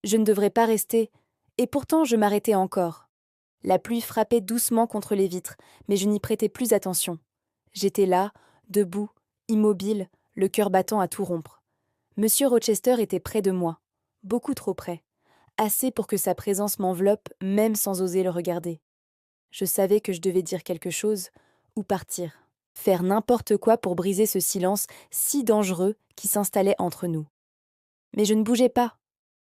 Je ne devrais pas rester, et pourtant je m'arrêtais encore. La pluie frappait doucement contre les vitres, mais je n'y prêtais plus attention. J'étais là, debout, immobile, le cœur battant à tout rompre. Monsieur Rochester était près de moi, beaucoup trop près, assez pour que sa présence m'enveloppe même sans oser le regarder. Je savais que je devais dire quelque chose, ou partir, faire n'importe quoi pour briser ce silence si dangereux qui s'installait entre nous. Mais je ne bougeais pas,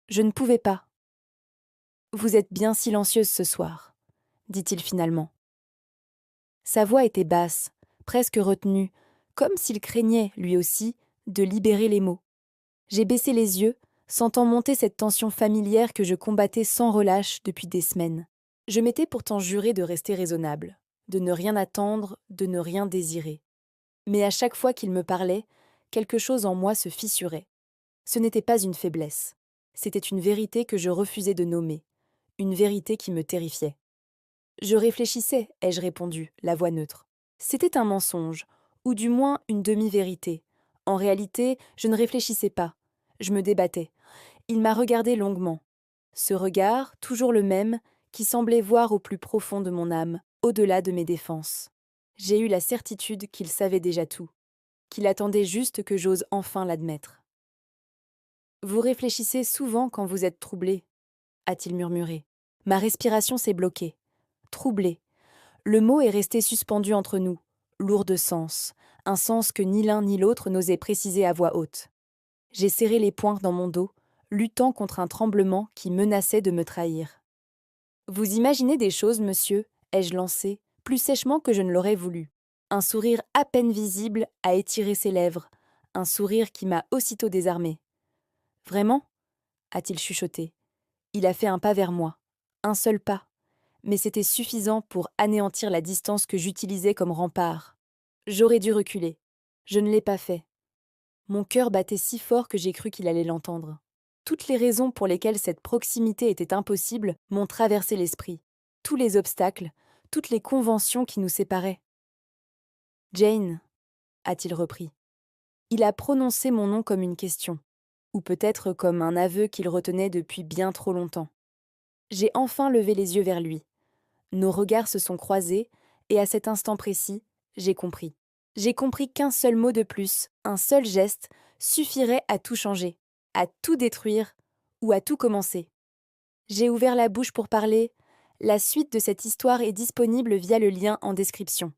je ne pouvais pas. Vous êtes bien silencieuse ce soir, dit-il finalement. Sa voix était basse, presque retenue, comme s'il craignait, lui aussi, de libérer les mots. J'ai baissé les yeux, sentant monter cette tension familière que je combattais sans relâche depuis des semaines. Je m'étais pourtant juré de rester raisonnable, de ne rien attendre, de ne rien désirer. Mais à chaque fois qu'il me parlait, quelque chose en moi se fissurait. Ce n'était pas une faiblesse. C'était une vérité que je refusais de nommer, une vérité qui me terrifiait. Je réfléchissais, ai-je répondu, la voix neutre. C'était un mensonge, ou du moins une demi-vérité. En réalité, je ne réfléchissais pas. Je me débattais. Il m'a regardé longuement. Ce regard, toujours le même, qui semblait voir au plus profond de mon âme, au-delà de mes défenses. J'ai eu la certitude qu'il savait déjà tout, qu'il attendait juste que j'ose enfin l'admettre. Vous réfléchissez souvent quand vous êtes troublé, a-t-il murmuré. Ma respiration s'est bloquée. Troublé. Le mot est resté suspendu entre nous, lourd de sens, un sens que ni l'un ni l'autre n'osait préciser à voix haute. J'ai serré les poings dans mon dos, luttant contre un tremblement qui menaçait de me trahir. Vous imaginez des choses, monsieur, ai-je lancé, plus sèchement que je ne l'aurais voulu. Un sourire à peine visible a étiré ses lèvres, un sourire qui m'a aussitôt désarmé. Vraiment a-t-il chuchoté. Il a fait un pas vers moi, un seul pas, mais c'était suffisant pour anéantir la distance que j'utilisais comme rempart. J'aurais dû reculer. Je ne l'ai pas fait. Mon cœur battait si fort que j'ai cru qu'il allait l'entendre. Toutes les raisons pour lesquelles cette proximité était impossible m'ont traversé l'esprit. Tous les obstacles, toutes les conventions qui nous séparaient. Jane, a-t-il repris. Il a prononcé mon nom comme une question, ou peut-être comme un aveu qu'il retenait depuis bien trop longtemps. J'ai enfin levé les yeux vers lui. Nos regards se sont croisés, et à cet instant précis, j'ai compris. J'ai compris qu'un seul mot de plus, un seul geste, suffirait à tout changer, à tout détruire ou à tout commencer. J'ai ouvert la bouche pour parler. La suite de cette histoire est disponible via le lien en description.